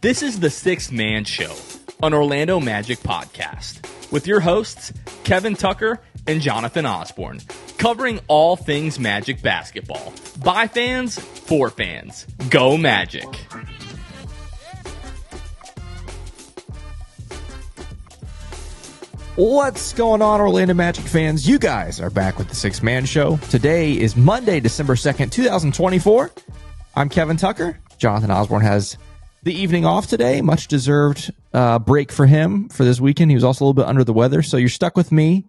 This is the Sixth Man Show, an Orlando Magic podcast, with your hosts, Kevin Tucker and Jonathan Osborne, covering all things Magic basketball. By fans, for fans. Go Magic! What's going on, Orlando Magic fans? You guys are back with the Sixth Man Show. Today is Monday, December 2nd, 2024. I'm Kevin Tucker. Jonathan Osborne has the evening off today. Much deserved break for him for this weekend. He was also a little bit under the weather, so you're stuck with me.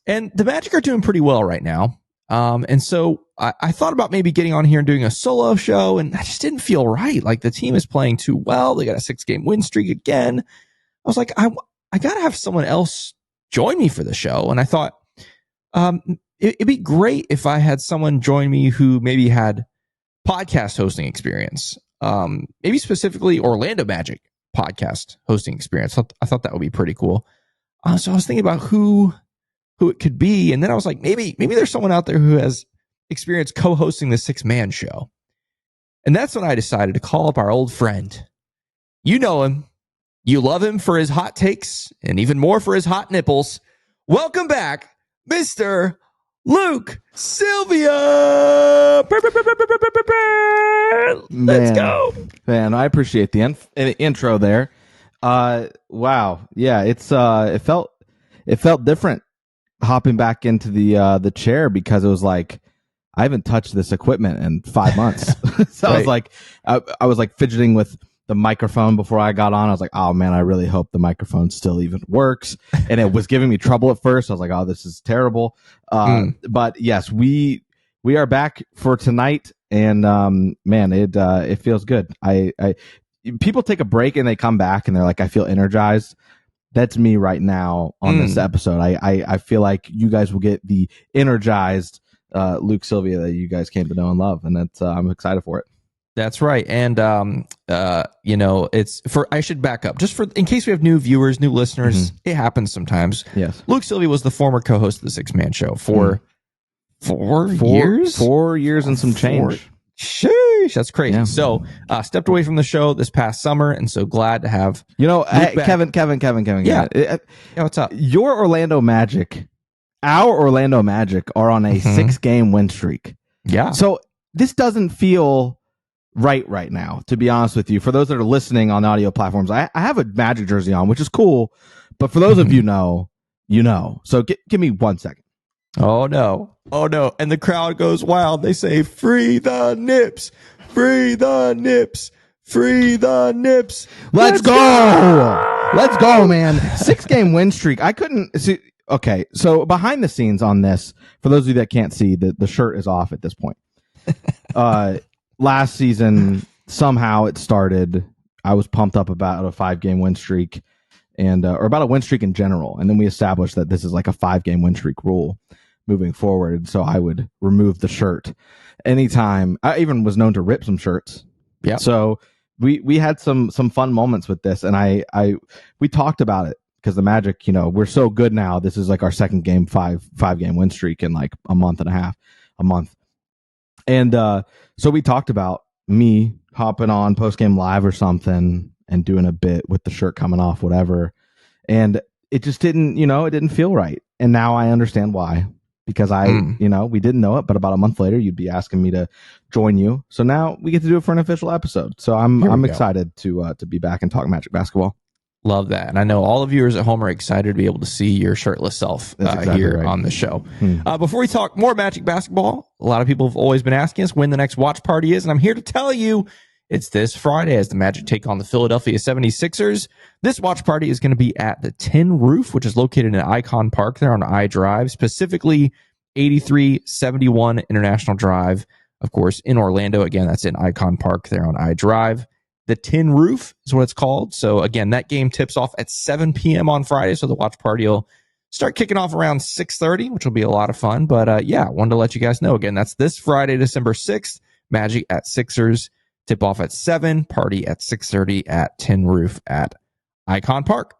And the Magic are doing pretty well right now. And so I thought about maybe getting on here and doing a solo show, and I just didn't feel right. Like, the team is playing too well. They got a 6-game win streak again. I was like, I got to have someone else join me for the show. And I thought it'd be great if I had someone join me who maybe had podcast hosting experience, maybe specifically Orlando Magic podcast hosting experience. I thought that would be pretty cool. So I was thinking about who it could be. And then I was like, maybe there's someone out there who has experience co-hosting the Sixth Man Show. And that's when I decided to call up our old friend. You know him. You love him for his hot takes and even more for his hot nipples. Welcome back, Mr. Luke Sylvia. Let's go. Man, I appreciate the intro there. Wow. Yeah, it felt different hopping back into the chair, because it was like, I haven't touched this equipment in 5 months. So right. I was like fidgeting with the microphone before I got on. I was like, oh man, I really hope the microphone still even works. And it was giving me trouble at first. I was like, oh, this is terrible. But yes, we are back for tonight, and man, it feels good. People take a break and they come back and they're like, I feel energized. That's me right now on this episode. I feel like you guys will get the energized Luke Sylvia that you guys came to know and love, and that's I'm excited for it. That's right. And, it's for, I should back up just for, in case we have new viewers, new listeners, It happens sometimes. Yes. Luke Sylvia was the former co-host of the Sixth Man Show for 4 years? 4 years and some change. Sheesh, that's crazy. Yeah. So, stepped away from the show this past summer, and so glad to have, Kevin. Yeah, what's up? Our Orlando Magic are on a 6-game win streak. Yeah. So this doesn't feel right now, to be honest with you. For those that are listening on audio platforms, I have a Magic jersey on, which is cool, but for those of you know. So give me 1 second. Oh no. And the crowd goes wild. They say, free the Nips, free the Nips, free the Nips. Let's go, man. 6-game win streak. I couldn't see. Okay, so behind the scenes on this, for those of you that can't see, the shirt is off at this point. Last season, somehow it started. I was pumped up about a 5-game win streak, or about a win streak in general. And then we established that this is like a 5-game win streak rule moving forward. So I would remove the shirt anytime. I even was known to rip some shirts. Yeah. So we had some fun moments with this, and we talked about it, because the Magic, we're so good now. This is like our second game, 5-game win streak in like a month. And so we talked about me hopping on post-game live or something and doing a bit with the shirt coming off, whatever. And it just didn't, it didn't feel right. And now I understand why, because we didn't know it, but about a month later, you'd be asking me to join you. So now we get to do it for an official episode. So I'm excited to be back and talk Magic basketball. Love that. And I know all the viewers at home are excited to be able to see your shirtless self here on the show. Before we talk more Magic basketball, a lot of people have always been asking us when the next watch party is. And I'm here to tell you it's this Friday as the Magic take on the Philadelphia 76ers. This watch party is going to be at the Tin Roof, which is located in Icon Park there on I Drive, specifically 8371 International Drive. Of course, in Orlando. Again, that's in Icon Park there on I Drive. The Tin Roof is what it's called. So again, that game tips off at 7 p.m. on Friday. So the watch party will start kicking off around 6:30, which will be a lot of fun. But wanted to let you guys know. Again, that's this Friday, December 6th. Magic at Sixers. Tip off at 7. Party at 6:30 at Tin Roof at Icon Park.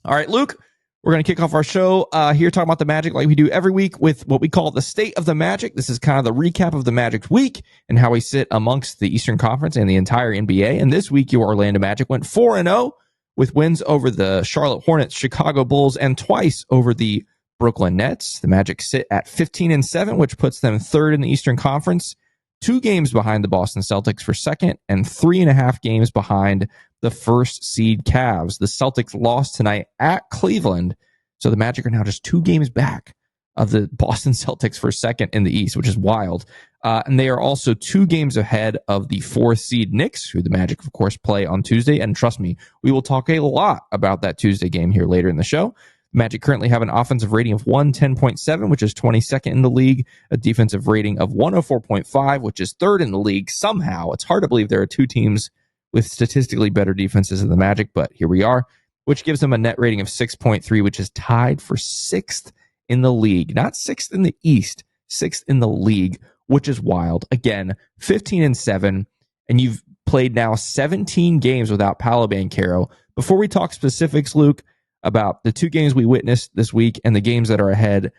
All right, Luke, We're going to kick off our show here talking about the Magic like we do every week with what we call the State of the Magic. This is kind of the recap of the Magic's week and how we sit amongst the Eastern Conference and the entire NBA. And this week, your Orlando Magic went 4-0 with wins over the Charlotte Hornets, Chicago Bulls, and twice over the Brooklyn Nets. The Magic sit at 15-7, which puts them third in the Eastern Conference, 2 games behind the Boston Celtics for second, and 3.5 games behind the first seed Cavs. The Celtics lost tonight at Cleveland, so the Magic are now just 2 games back of the Boston Celtics for second in the East, which is wild. And they are also 2 games ahead of the 4th seed Knicks, who the Magic, of course, play on Tuesday. And trust me, we will talk a lot about that Tuesday game here later in the show. Magic currently have an offensive rating of 110.7, which is 22nd in the league, a defensive rating of 104.5, which is 3rd in the league. Somehow, it's hard to believe there are 2 teams with statistically better defenses than the Magic, but here we are, which gives them a net rating of 6.3, which is tied for 6th in the league. Not 6th in the East, 6th in the league, which is wild. Again, 15-7, and you've played now 17 games without Paolo Banchero. Before we talk specifics, Luke, about the 2 games we witnessed this week and the games that are ahead,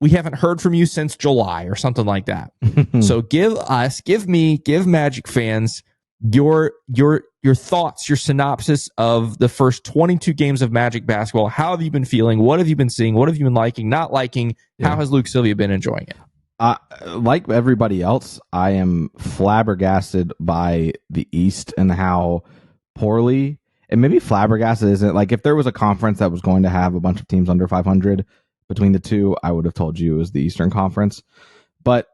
we haven't heard from you since July or something like that. So give Magic fans your thoughts, your synopsis of the first 22 games of Magic basketball. How have you been feeling? What have you been seeing? What have you been liking, not liking? Yeah. How has Luke Sylvia been enjoying it? Like everybody else, I am flabbergasted by the East and how poorly, and maybe flabbergasted isn't, like, if there was a conference that was going to have a bunch of teams under 500 between the two, I would have told you it was the Eastern Conference. But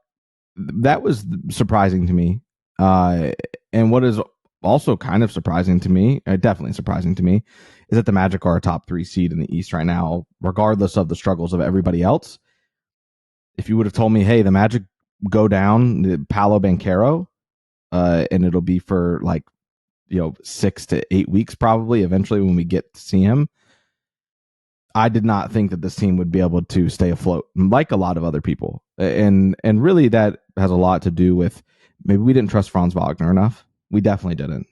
that was surprising to me. And what is also kind of surprising to me, definitely surprising to me, is that the Magic are a top 3 seed in the East right now, regardless of the struggles of everybody else. If you would have told me, hey, the Magic go down, Paolo Banchero, and it'll be for 6 to 8 weeks probably eventually when we get to see him, I did not think that this team would be able to stay afloat like a lot of other people. And really that has a lot to do with maybe we didn't trust Franz Wagner enough. We definitely didn't.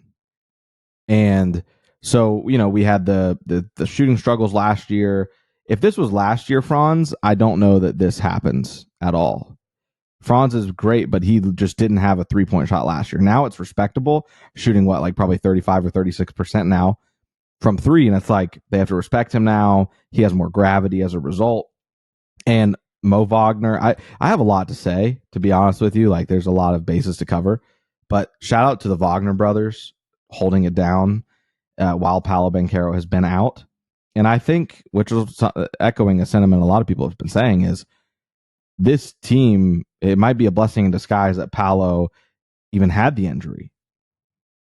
And so, we had the shooting struggles last year. If this was last year, Franz, I don't know that this happens at all. Franz is great, but he just didn't have a 3-point shot last year. Now it's respectable, shooting probably 35 or 36% now from 3. And it's like they have to respect him now. He has more gravity as a result. And Mo Wagner, I have a lot to say, to be honest with you. There's a lot of bases to cover. But shout out to the Wagner brothers holding it down while Paolo Banchero has been out. And I think, which was echoing a sentiment a lot of people have been saying, is this team, it might be a blessing in disguise that Paolo even had the injury.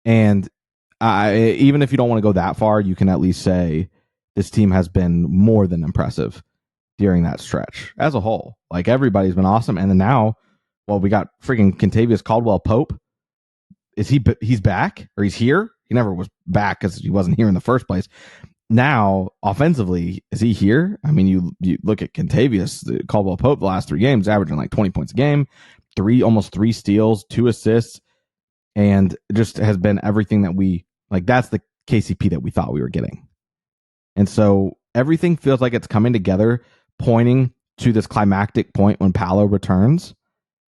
And even if you don't want to go that far, you can at least say this team has been more than impressive during that stretch as a whole. Everybody's been awesome. And then now, we got freaking Kentavious Caldwell-Pope. He's back, or he's here? He never was back because he wasn't here in the first place. Now, offensively, is he here? I mean, you look at Kentavious Caldwell-Pope the last 3 games, averaging 20 points a game, almost 3 steals, 2 assists, and just has been everything that we that's the KCP that we thought we were getting. And so everything feels like it's coming together, pointing to this climactic point when Paolo returns,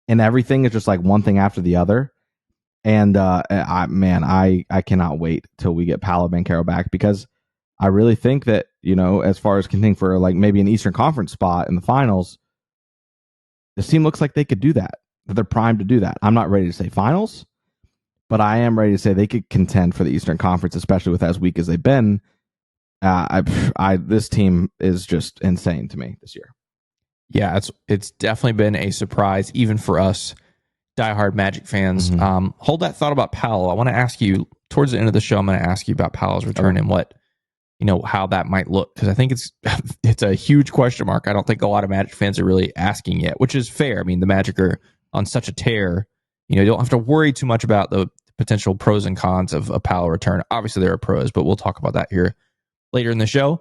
and everything is just one thing after the other. And I cannot wait till we get Paolo Banchero back, because I really think that, as far as contending for maybe an Eastern Conference spot in the finals, this team looks like they could do that they're primed to do that. I'm not ready to say finals, but I am ready to say they could contend for the Eastern Conference, especially with as weak as they've been. This team is just insane to me this year. Yeah, it's definitely been a surprise, even for us diehard Magic fans. Mm-hmm. Hold that thought about Paolo. I want to ask you towards the end of the show. I'm going to ask you about Paolo's return and what, how that might look, because I think it's a huge question mark. I don't think a lot of Magic fans are really asking yet, which is fair. I mean, the Magic are on such a tear. You don't have to worry too much about the potential pros and cons of a Paolo return. Obviously, there are pros, but we'll talk about that here later in the show.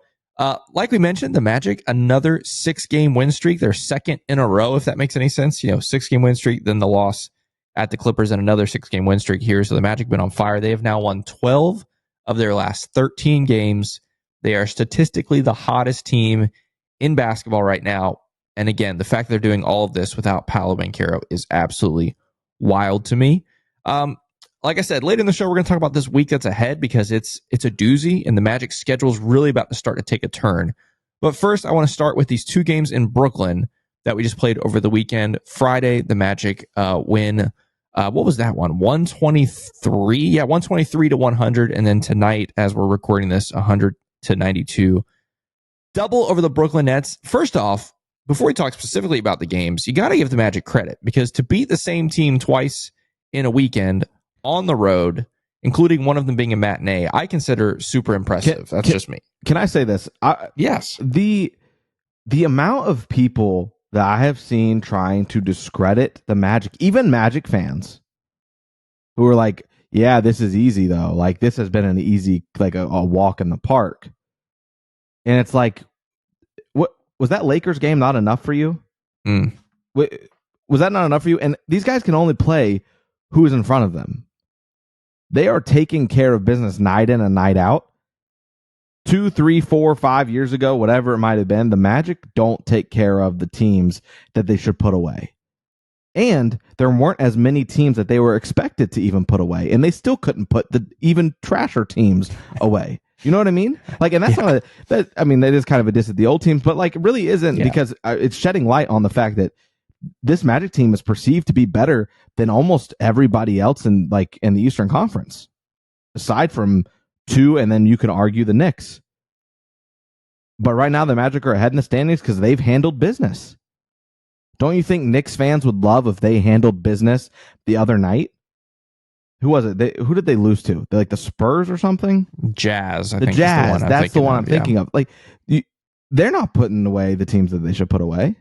Like we mentioned, the Magic, another 6-game win streak, their second in a row, if that makes any sense. 6-game win streak, then the loss at the Clippers, and another 6-game win streak here. So the Magic been on fire. They have now won 12 of their last 13 games. They are statistically the hottest team in basketball right now. And again, the fact that they're doing all of this without Paolo Banchero is absolutely wild to me. Like I said, later in the show, we're going to talk about this week that's ahead because it's a doozy, and the Magic schedule is really about to start to take a turn. But first, I want to start with these two games in Brooklyn that we just played over the weekend. Friday, the Magic win. What was that one? 123? Yeah, 123 to 100. And then tonight, as we're recording this, 100 to 92. Double over the Brooklyn Nets. First off, before we talk specifically about the games, you got to give the Magic credit because to beat the same team twice in a weekend on the road, including one of them being a matinee, I consider super impressive. That's just me. Can I say this? Yes. The amount of people that I have seen trying to discredit the Magic, even Magic fans, who are like, yeah, this is easy, though. Like, this has been an easy, like a walk in the park. And it's like, what was that Lakers game not enough for you? Was that not enough for you? And these guys can only play who is in front of them. They are taking care of business night in and night out. 2, 3, 4, 5 years ago, whatever it might have been, the Magic don't take care of the teams that they should put away. And there weren't as many teams that they were expected to even put away, and they still couldn't put the even trasher teams away. You know what I mean? Like, and that's not that. I mean, that is kind of a diss at the old teams, but like, it really isn't because it's shedding light on the fact that this Magic team is perceived to be better than almost everybody else in the Eastern Conference, aside from two, and then you can argue the Knicks. But right now, the Magic are ahead in the standings because they've handled business. Don't you think Knicks fans would love if they handled business the other night? Who was it? Who did they lose to? Like the Spurs or something? Jazz. The Jazz. That's the one I'm thinking of. Like, they're not putting away the teams that they should put away.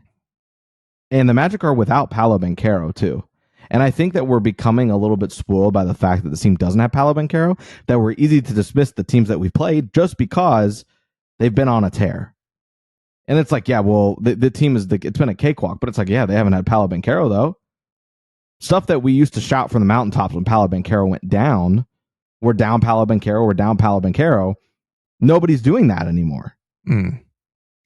And the Magic are without Paolo Banchero, too. And I think that we're becoming a little bit spoiled by the fact that the team doesn't have Paolo Banchero, that we're easy to dismiss the teams that we've played just because they've been on a tear. And it's like, yeah, well, the team it's been a cakewalk, but it's like, yeah, they haven't had Paolo Banchero, though. Stuff that we used to shout from the mountaintops when Paolo Banchero went down, we're down Paolo Banchero, we're down Paolo Banchero. Nobody's doing that anymore. And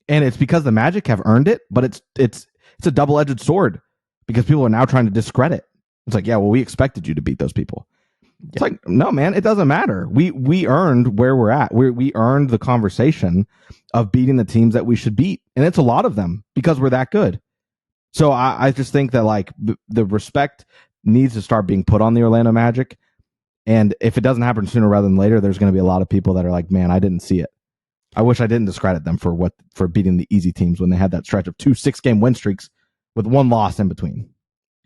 it's because the Magic have earned it, but it's a double-edged sword because people are now trying to discredit. It's like, yeah, well, we expected you to beat those people. It's like, no, man, it doesn't matter. We earned where we're at. We earned the conversation of beating the teams that we should beat. And it's a lot of them because we're that good. So I just think that like the respect needs to start being put on the Orlando Magic. And if it doesn't happen sooner rather than later, there's going to be a lot of people that are like, man, I didn't see it. I wish I didn't discredit them for beating the easy teams when they had that stretch of 2 6-game win streaks with one loss in between.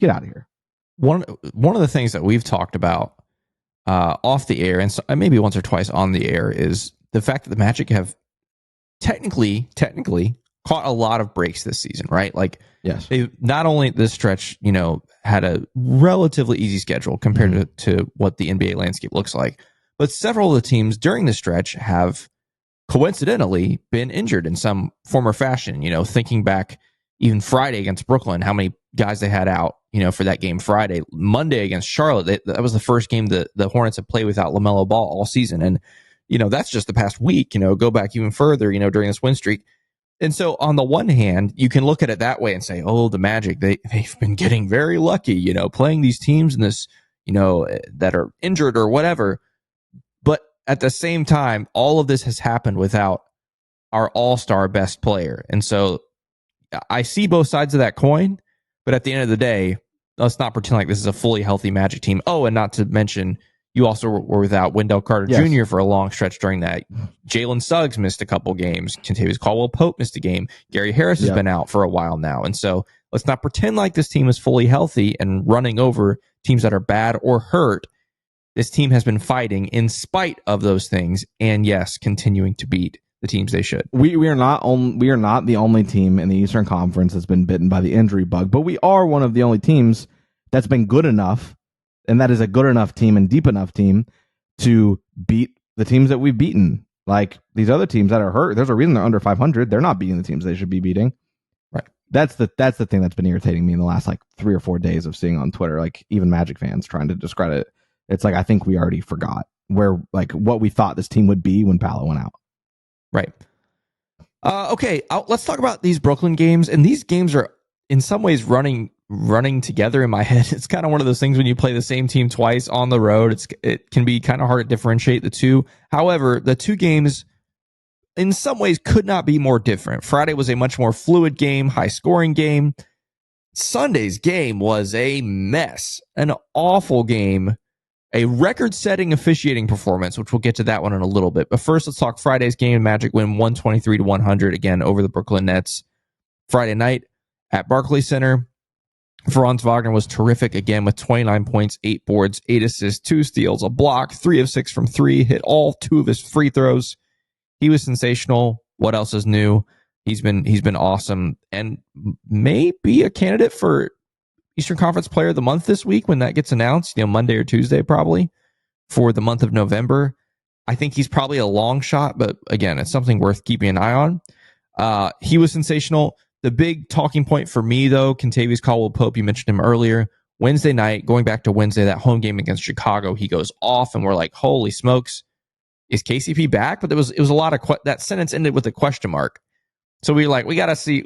Get out of here. One of the things that we've talked about off the air and maybe once or twice on the air is the fact that the Magic have technically caught a lot of breaks this season, right? Like, yes, they not only this stretch, had a relatively easy schedule compared to what the NBA landscape looks like, but several of the teams during the stretch have coincidentally been injured in some form or fashion. Thinking back even Friday against Brooklyn, how many guys they had out, for that game Friday. Monday against Charlotte, that was the first game the Hornets have played without LaMelo Ball all season. And, that's just the past week, go back even further, during this win streak. And so on the one hand, you can look at it that way and say, oh, the Magic, they've been getting very lucky, playing these teams in this, that are injured or whatever. But at the same time, all of this has happened without our all-star best player. And so I see both sides of that coin, but at the end of the day, let's not pretend like this is a fully healthy Magic team. Oh, and not to mention, you also were without Wendell Carter Jr. for a long stretch during that. Jalen Suggs missed a couple games. Kentavious Caldwell-Pope missed a game. Gary Harris has been out for a while now. And so let's not pretend like this team is fully healthy and running over teams that are bad or hurt. This team has been fighting in spite of those things, and yes, continuing to beat the teams they should. We are not the only team in the Eastern Conference that's been bitten by the injury bug, but we are one of the only teams that's been good enough, and that is a good enough team and deep enough team to beat the teams that we've beaten. Like these other teams that are hurt, there's a reason they're under 500. They're not beating the teams they should be beating. Right. That's the thing that's been irritating me in the last 3 or 4 days of seeing on Twitter, like even Magic fans trying to discredit it. It's like, I think we already forgot what we thought this team would be when Paolo went out. Right. Okay, let's talk about these Brooklyn games. And these games are in some ways running together in my head. It's kind of one of those things when you play the same team twice on the road. It can be kind of hard to differentiate the two. However, the two games in some ways could not be more different. Friday was a much more fluid game, high scoring game. Sunday's game was a mess, an awful game, a record-setting officiating performance, which we'll get to that one in a little bit. But first, let's talk Friday's game. Magic win 123-100 again over the Brooklyn Nets. Friday night at Barclays Center, Franz Wagner was terrific again with 29 points, 8 boards, 8 assists, 2 steals, a block, 3 of 6 from 3, hit all 2 of his free throws. He was sensational. What else is new? He's been awesome and may be a candidate for Eastern Conference Player of the Month this week when that gets announced, Monday or Tuesday probably for the month of November. I think he's probably a long shot, but again, it's something worth keeping an eye on. He was sensational. The big talking point for me, though, Kentavious Caldwell-Pope, you mentioned him earlier. Wednesday night, going back to Wednesday, that home game against Chicago, he goes off, and we're like, holy smokes, is KCP back? But it was a lot of that sentence ended with a question mark. So we gotta see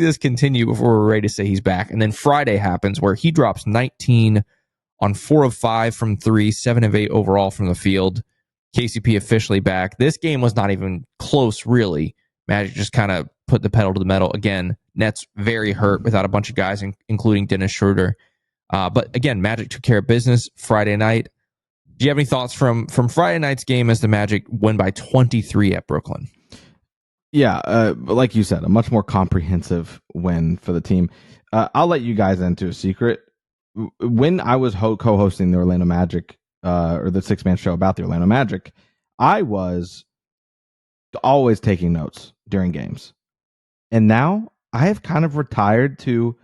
this continue before we're ready to say he's back. And then Friday happens where he drops 19 on 4 of 5 from 3, 7 of 8 overall from the field. KCP officially back. This game was not even close, really. Magic just kind of put the pedal to the metal. Again, Nets very hurt without a bunch of guys, including Dennis Schroeder. But again, Magic took care of business Friday night. Do you have any thoughts from Friday night's game as the Magic win by 23 at Brooklyn? Yeah, like you said, a much more comprehensive win for the team. I'll let you guys into a secret. When I was co-hosting the Orlando Magic, or the six-man show about the Orlando Magic, I was always taking notes during games. And now I have kind of retired to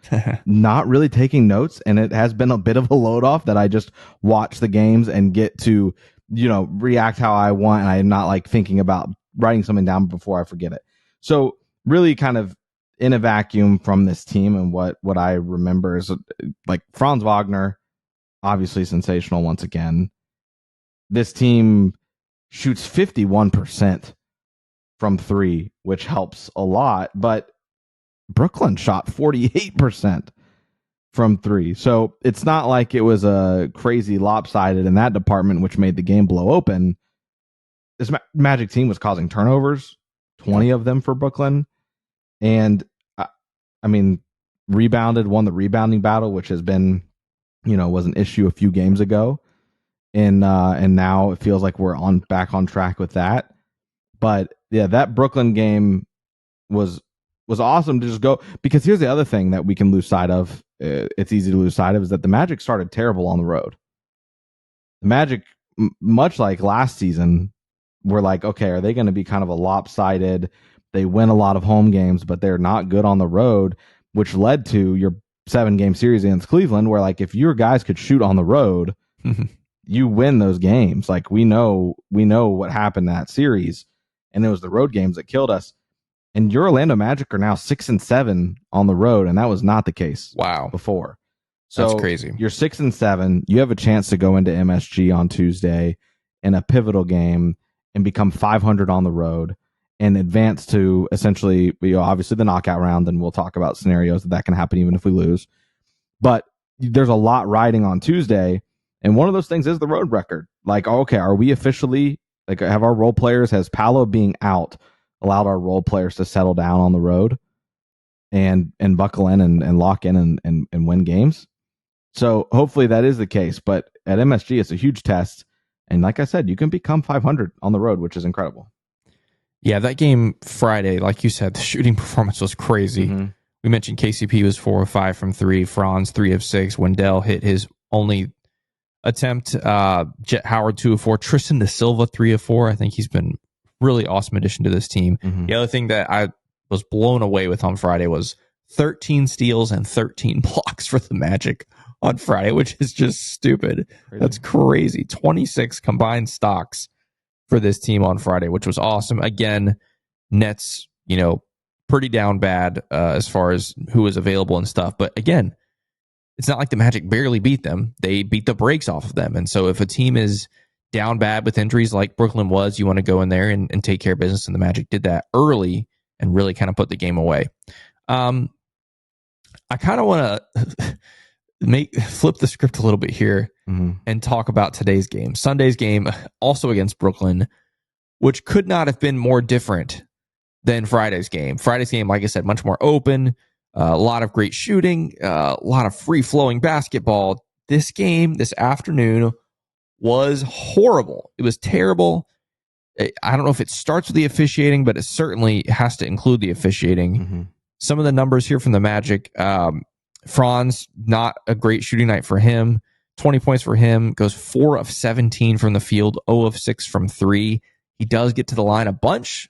not really taking notes, and it has been a bit of a load off that I just watch the games and get to, react how I want, and I'm not like thinking about writing something down before I forget it. So really kind of in a vacuum from this team, and what I remember is like Franz Wagner, obviously sensational once again. This team shoots 51% from 3, which helps a lot, but Brooklyn shot 48% from 3. So it's not like it was a crazy lopsided in that department, which made the game blow open. This Magic team was causing turnovers, 20 of them for Brooklyn. And rebounded, won the rebounding battle, which has been, was an issue a few games ago. And now it feels like we're back on track with that. But yeah, that Brooklyn game was awesome to just go, because here's the other thing that we can lose sight of. It's easy to lose sight of, is that the Magic started terrible on the road. The Magic, much like last season, we're like, okay, are they going to be kind of a lopsided? They win a lot of home games, but they're not good on the road, which led to your 7-game series against Cleveland, where like if your guys could shoot on the road, you win those games. Like we know what happened in that series, and it was the road games that killed us. And your Orlando Magic are now 6-7 on the road, and that was not the case. Wow. Before. So that's crazy. You're 6-7. You have a chance to go into MSG on Tuesday in a pivotal game and become 500 on the road and advance to essentially, obviously the knockout round. And we'll talk about scenarios that can happen even if we lose. But there's a lot riding on Tuesday, and one of those things is the road record. Like, okay, are we officially, like, have our role players, has Paolo being out allowed our role players to settle down on the road and buckle in and lock in and win games? So hopefully that is the case. But at MSG, it's a huge test. And like I said, you can become 500 on the road, which is incredible. Yeah, that game Friday, like you said, the shooting performance was crazy. Mm-hmm. We mentioned KCP was 4 of 5 from 3. Franz 3 of 6. Wendell hit his only attempt. Jet Howard 2 of 4. Tristan Da Silva 3 of 4. I think he's been really awesome addition to this team. Mm-hmm. The other thing that I was blown away with on Friday was 13 steals and 13 blocks for the Magic on Friday, which is just stupid. Crazy. That's crazy. 26 combined stocks for this team on Friday, which was awesome. Again, Nets, pretty down bad as far as who was available and stuff. But again, it's not like the Magic barely beat them. They beat the brakes off of them. And so if a team is down bad with injuries like Brooklyn was, you want to go in there and take care of business. And the Magic did that early and really kind of put the game away. I kind of want to flip the script a little bit here and talk about today's game. Sunday's game, also against Brooklyn, which could not have been more different than Friday's game. Friday's game, like I said, much more open, a lot of great shooting, a lot of free-flowing basketball. This game, this afternoon, was horrible. It was terrible. I don't know if it starts with the officiating, but it certainly has to include the officiating. Some of the numbers here from the Magic. Franz, not a great shooting night for him. 20 points for him. Goes 4 of 17 from the field. 0 of 6 from 3. He does get to the line a bunch.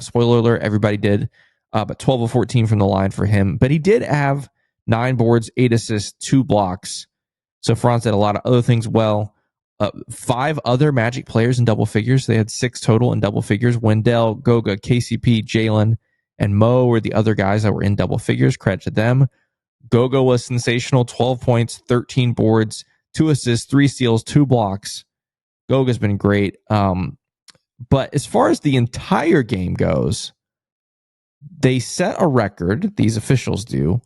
Spoiler alert, everybody did. But 12 of 14 from the line for him. But he did have 9 boards, 8 assists, 2 blocks. So Franz did a lot of other things well. 5 other Magic players in double figures. They had 6 total in double figures. Wendell, Goga, KCP, Jalen, and Mo were the other guys that were in double figures. Credit to them. Goga was sensational. 12 points, 13 boards, 2 assists, 3 steals, 2 blocks. Goga's been great. But as far as the entire game goes, they set a record. These officials do.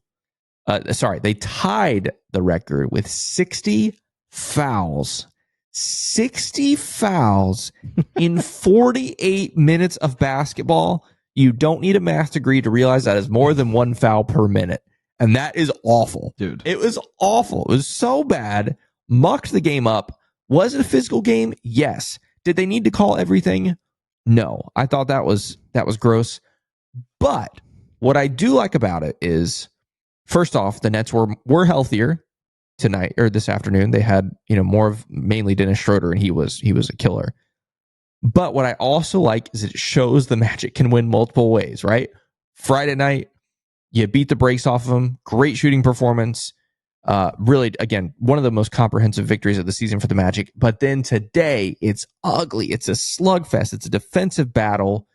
They tied the record with 60 fouls. 60 fouls in 48 minutes of basketball. You don't need a math degree to realize that is more than 1 foul per minute. And that is awful. Dude. It was awful. It was so bad. Mucked the game up. Was it a physical game? Yes. Did they need to call everything? No. I thought that was gross. But what I do like about it is, first off, the Nets were healthier tonight or this afternoon. They had, more of mainly Dennis Schroeder, and he was a killer. But what I also like is it shows the Magic can win multiple ways, right? Friday night, you beat the brakes off of them. Great shooting performance. Really, again, one of the most comprehensive victories of the season for the Magic. But then today, it's ugly. It's a slugfest. It's a defensive battle.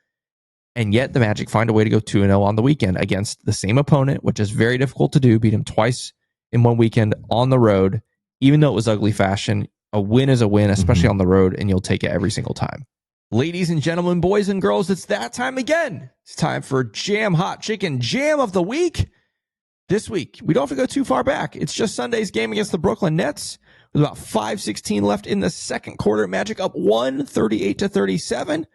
And yet the Magic find a way to go 2-0 on the weekend against the same opponent, which is very difficult to do. Beat him twice in one weekend on the road. Even though it was ugly fashion, a win is a win, especially on the road, and you'll take it every single time. Ladies and gentlemen, boys and girls, it's that time again. It's time for Jam Hot Chicken Jam of the Week. This week, we don't have to go too far back. It's just Sunday's game against the Brooklyn Nets. With about 5:16 left in the second quarter, Magic up 138-37.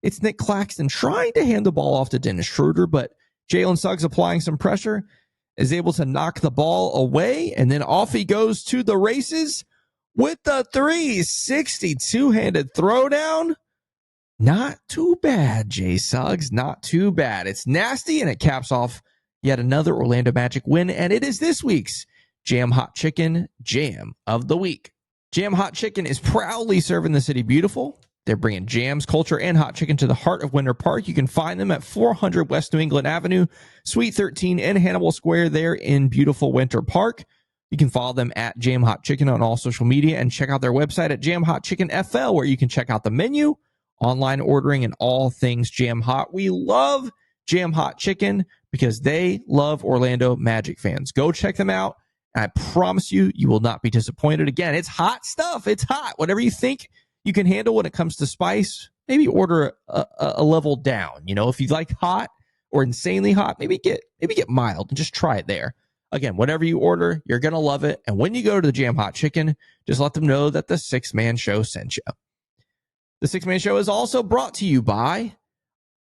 It's Nick Claxton trying to hand the ball off to Dennis Schroeder, but Jalen Suggs applying some pressure, is able to knock the ball away, and then off he goes to the races with the 362-handed throwdown. Not too bad, Jay Suggs. Not too bad. It's nasty, and it caps off yet another Orlando Magic win, and it is this week's Jam Hot Chicken Jam of the Week. Jam Hot Chicken is proudly serving the city beautiful. They're bringing jams, culture, and hot chicken to the heart of Winter Park. You can find them at 400 West New England Avenue, Suite 13 in Hannibal Square there in beautiful Winter Park. You can follow them at Jam Hot Chicken on all social media and check out their website at Jam Hot Chicken FL, where you can check out the menu, online ordering, and all things Jam Hot. We love Jam Hot Chicken because they love Orlando Magic fans. Go check them out. And I promise you, you will not be disappointed. Again, it's hot stuff. It's hot. Whatever you think you can handle when it comes to spice, maybe order a level down. If you like hot or insanely hot, maybe get mild and just try it there. Again, whatever you order, you're going to love it. And when you go to the Jam Hot Chicken, just let them know that the Six Man Show sent you. The Six Man Show is also brought to you by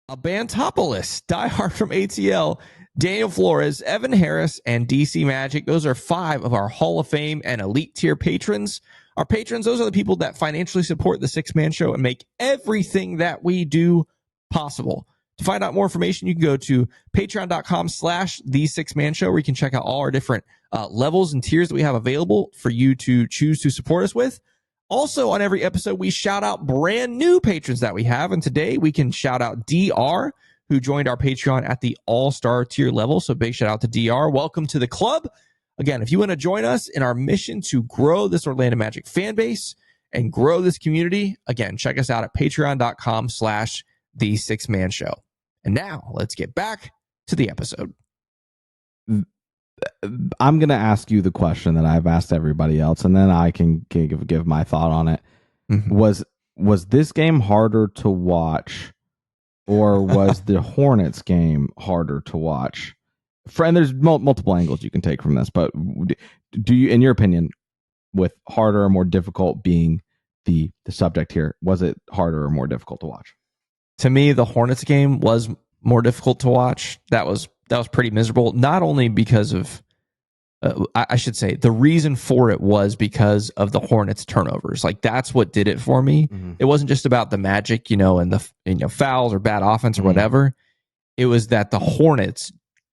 a Bantopolis, diehard from ATL, Daniel Flores, Evan Harris, and DC Magic. Those are 5 of our Hall of Fame and elite tier patrons. Our patrons, those are the people that financially support the Six Man Show and make everything that we do possible. To find out more information, you can go to patreon.com/The Six Man Show, where you can check out all our different levels and tiers that we have available for you to choose to support us with. Also, on every episode, we shout out brand new patrons that we have. And today we can shout out DR, who joined our Patreon at the all-star tier level. So big shout out to DR. Welcome to the club. Again, if you want to join us in our mission to grow this Orlando Magic fan base and grow this community, again, check us out at patreon.com/The Six Man Show. And now let's get back to the episode. I'm going to ask you the question that I've asked everybody else, and then I can give my thought on it. Mhm. Was this game harder to watch, or was the Hornets game harder to watch? And there's multiple angles you can take from this, but do you, in your opinion, with harder or more difficult being the subject here, was it harder or more difficult to watch? To me, the Hornets game was more difficult to watch. That was pretty miserable. Not only because of, I should say, the reason for it was because of the Hornets turnovers. Like, that's what did it for me. Mm-hmm. It wasn't just about the Magic, and the fouls or bad offense or whatever. It was that the Hornets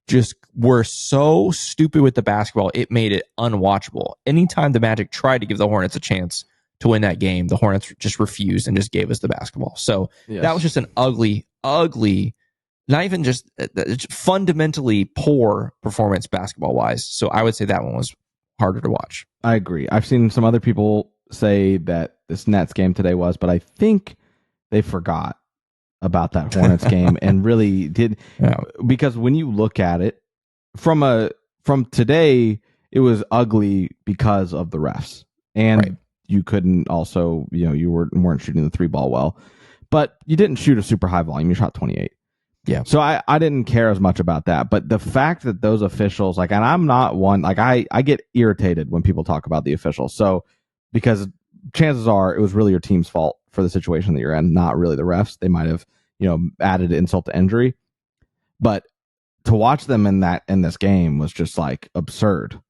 just were so stupid with the basketball, it made it unwatchable. Anytime the Magic tried to give the Hornets a chance to win that game, the Hornets just refused and just gave us the basketball. So that was just an ugly, not even just fundamentally poor performance basketball wise. So I would say that one was harder to watch. I agree. I've seen some other people say that this Nets game today was, but I think they forgot about that Hornets game and really did, because when you look at it from today, it was ugly because of the refs, and you couldn't also, you weren't shooting the 3-ball well, but you didn't shoot a super high volume. You shot 28. Yeah. So I didn't care as much about that, but the fact that those officials, and I'm not one, I get irritated when people talk about the officials. So, because chances are it was really your team's fault for the situation that you're in, not really the refs. They might have, added insult to injury, but to watch them in this game was just like absurd.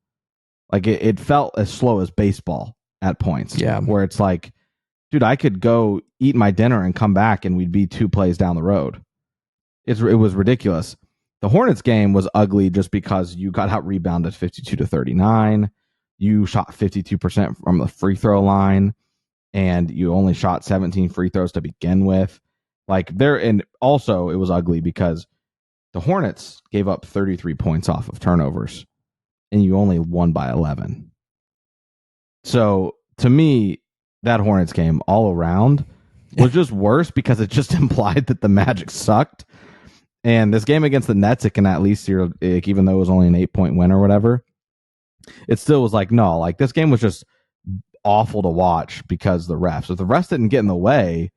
Like it felt as slow as baseball at points. Yeah. Where it's like, dude, I could go eat my dinner and come back and we'd be 2 plays down the road. It was ridiculous. The Hornets game was ugly just because you got out rebounded 52-39. You shot 52% from the free throw line, and you only shot 17 free throws to begin with. And also it was ugly because the Hornets gave up 33 points off of turnovers, and you only won by 11. So to me, that Hornets game all around was just worse because it just implied that the Magic sucked. And this game against the Nets, it can at least, even though it was only an 8-point win or whatever, it still was like, no, like this game was just awful to watch because the refs. If the refs didn't get in the way,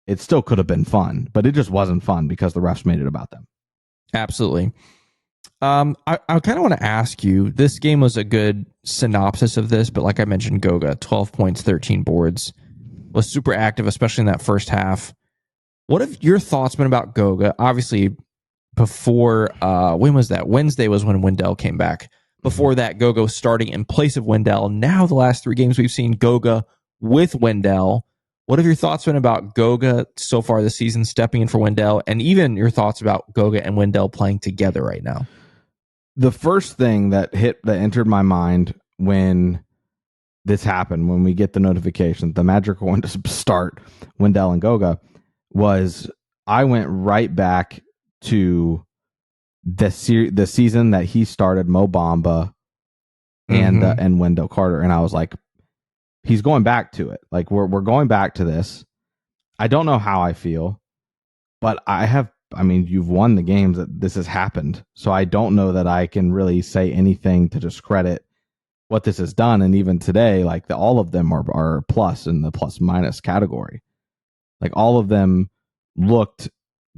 it still could have been fun, but it just wasn't fun because the refs made it about them. Absolutely. I kind of want to ask you, this game was a good synopsis of this, but like I mentioned, Goga, 12 points, 13 boards, was super active, especially in that first half. What have your thoughts been about Goga? Obviously, before, when was that? Wednesday was when Wendell came back. Before that, Goga was starting in place of Wendell. Now, the last 3 games we've seen Goga with Wendell. What have your thoughts been about Goga so far this season, stepping in for Wendell, and even your thoughts about Goga and Wendell playing together right now? The first thing that entered my mind when this happened, when we get the notification the Magic are going to start Wendell and Goga, was I went right back to the season that he started Mo Bamba and Wendell Carter, and I was like, he's going back to it. Like we're going back to this. I don't know how I feel, but you've won the games that this has happened. So I don't know that I can really say anything to discredit what this has done. And even today, like all of them are plus in the plus minus category. Like all of them looked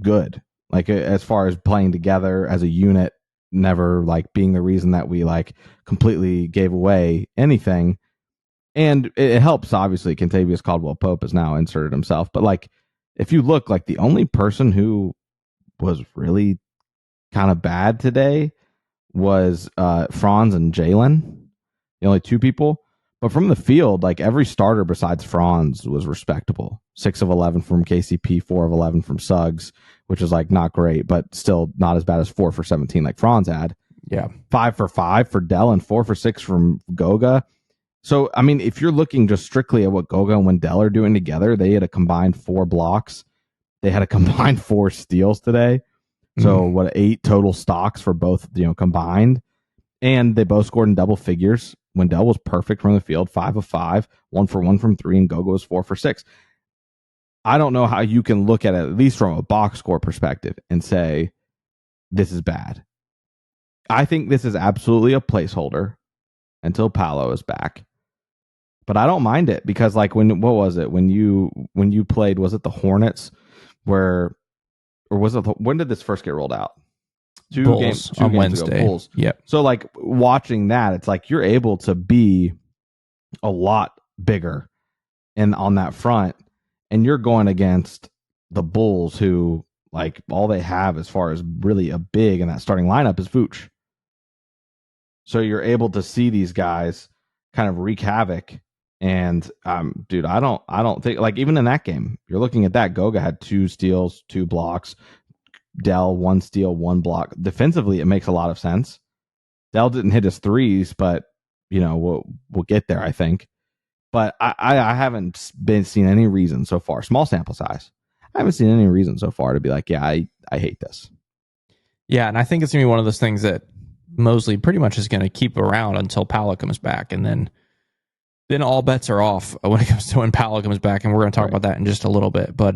good. Like as far as playing together as a unit, never like being the reason that we like completely gave away anything. And it helps, obviously, Kentavious Caldwell-Pope has now inserted himself. But, like, if you look, like, the only person who was really kind of bad today was Franz and Jalen. The only 2 people. But from the field, like, every starter besides Franz was respectable. 6 of 11 from KCP, 4 of 11 from Suggs, which is, like, not great, but still not as bad as 4 for 17 like Franz had. Yeah. 5 for 5 for Dell and 4 for 6 from Goga. So, I mean, if you're looking just strictly at what Goga and Wendell are doing together, they had a combined 4 blocks. They had a combined 4 steals today. So, 8 total stocks for both, combined. And they both scored in double figures. Wendell was perfect from the field, 5 of 5, 1 for 1 from 3, and Goga was 4 for 6. I don't know how you can look at least from a box score perspective, and say, this is bad. I think this is absolutely a placeholder until Paolo is back. But I don't mind it because like what was it when you played, was it the Hornets or was it when did this first get rolled out? Two games on Wednesday. Ago, Bulls. Yep. So like watching that, it's like you're able to be a lot bigger on that front, and you're going against the Bulls who like all they have as far as really a big in that starting lineup is Vooch. So you're able to see these guys kind of wreak havoc. And dude, I don't think like even in that game, you're looking at that. Goga had 2 steals, 2 blocks. Dell 1 steal, 1 block. Defensively, it makes a lot of sense. Dell didn't hit his threes, but we'll get there, I think. But I haven't seen any reason so far. Small sample size. I haven't seen any reason so far to be like, yeah, I hate this. Yeah, and I think it's gonna be one of those things that Mosley pretty much is gonna keep around until Paolo comes back, and then all bets are off when it comes to when Paolo comes back, and we're going to talk about that in just a little bit. But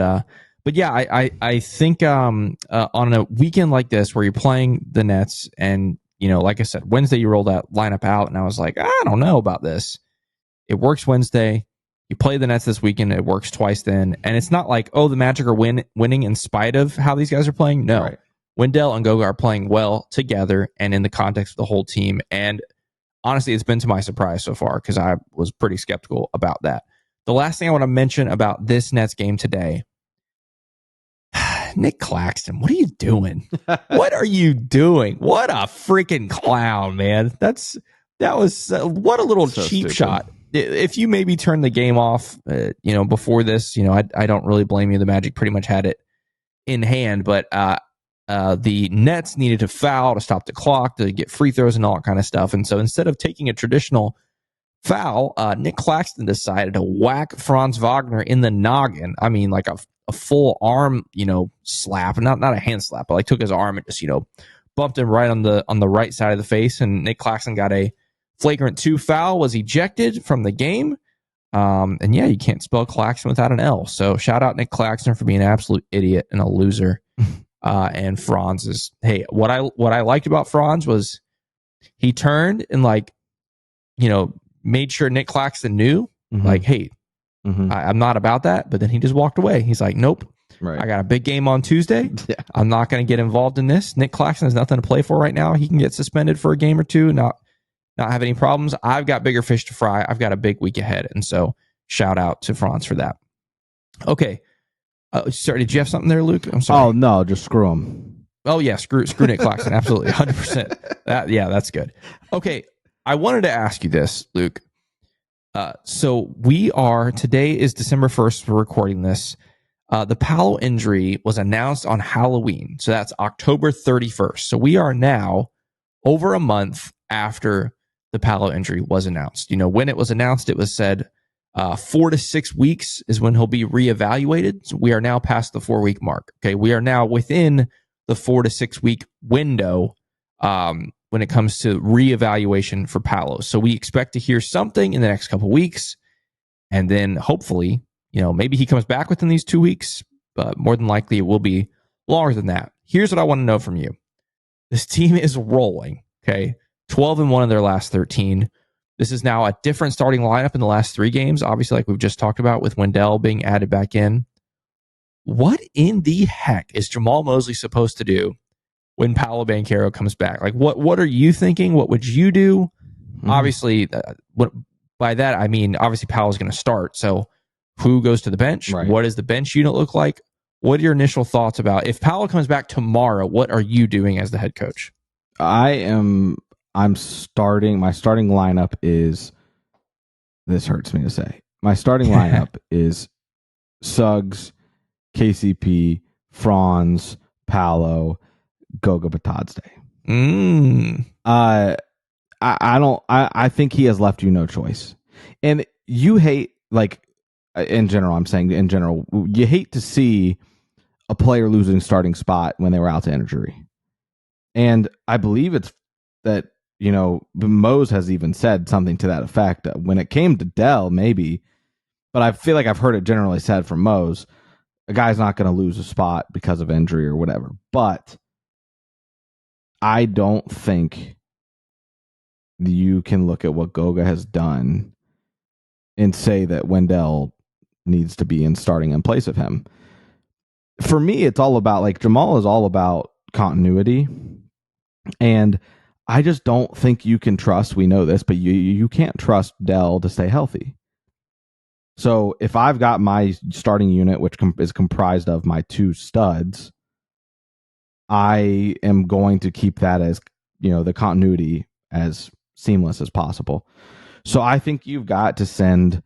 yeah, I think on a weekend like this where you're playing the Nets, and like I said, Wednesday you roll that lineup out, and I was like, I don't know about this. It works Wednesday. You play the Nets this weekend, it works twice then, and it's not like the Magic are winning in spite of how these guys are playing. No, right. Wendell and Goga are playing well together and in the context of the whole team, and honestly, it's been to my surprise so far because I was pretty skeptical about that. The last thing I want to mention about this Nets game today, Nick Claxton, what are you doing? What are you doing? What a freaking clown, man. That was what a little so cheap stupid shot. If you maybe turn the game off, before this, I don't really blame you. The Magic pretty much had it in hand, but the Nets needed to foul to stop the clock, to get free throws and all that kind of stuff. And so instead of taking a traditional foul, Nick Claxton decided to whack Franz Wagner in the noggin. I mean, like a full arm, slap, not a hand slap, but like took his arm and just, bumped him right on the right side of the face. And Nick Claxton got a flagrant 2 foul, was ejected from the game. And yeah, you can't spell Claxton without an L. So shout out Nick Claxton for being an absolute idiot and a loser. And Franz is, hey, what I liked about Franz was he turned and made sure Nick Claxton knew, hey, I'm not about that. But then he just walked away. He's like, nope, right. I got a big game on Tuesday. Yeah. I'm not going to get involved in this. Nick Claxton has nothing to play for right now. He can get suspended for a game or two, not have any problems. I've got bigger fish to fry. I've got a big week ahead. And so shout out to Franz for that. Okay. Sorry, did you have something there, Luke? I'm sorry. Oh, no, just screw him. Oh, yeah, screw Nick Claxton. Absolutely, 100%. That's good. Okay, I wanted to ask you this, Luke. So today is December 1st. We're recording this. The Paolo injury was announced on Halloween. So that's October 31st. So we are now over a month after the Paolo injury was announced. When it was announced, it was said 4 to 6 weeks is when he'll be reevaluated. So we are now past the 4-week mark. Okay, we are now within the 4 to 6 week window when it comes to reevaluation for Paolo. So we expect to hear something in the next couple weeks, and then hopefully, maybe he comes back within these 2 weeks, but more than likely it will be longer than that. Here's what I want to know from you: this team is rolling. Okay, 12-1 in their last 13. This is now a different starting lineup in the last 3 games, obviously, like we've just talked about, with Wendell being added back in. What in the heck is Jamal Mosley supposed to do when Paolo Banchero comes back? Like, what are you thinking? What would you do? Obviously, by that, I mean, obviously, Paolo's going to start. So who goes to the bench? Right. What does the bench unit look like? What are your initial thoughts about if Paolo comes back tomorrow? What are you doing as the head coach? I'm starting. My starting lineup is. This hurts me to say. My starting lineup is Suggs, KCP, Franz, Paolo, Goga Batadze. I think he has left you no choice, and you hate in general. I'm saying in general, you hate to see a player losing starting spot when they were out to injury, and I believe it's that. Mose has even said something to that effect. When it came to Dell, maybe, but I feel like I've heard it generally said from Mose, a guy's not going to lose a spot because of injury or whatever. But I don't think you can look at what Goga has done and say that Wendell needs to be starting in place of him. For me, it's all about, like, Jamal is all about continuity. And I just don't think you can trust, we know this, but you can't trust Dell to stay healthy. So if I've got my starting unit, which is comprised of my 2 studs, I am going to keep that as, the continuity as seamless as possible. So I think you've got to send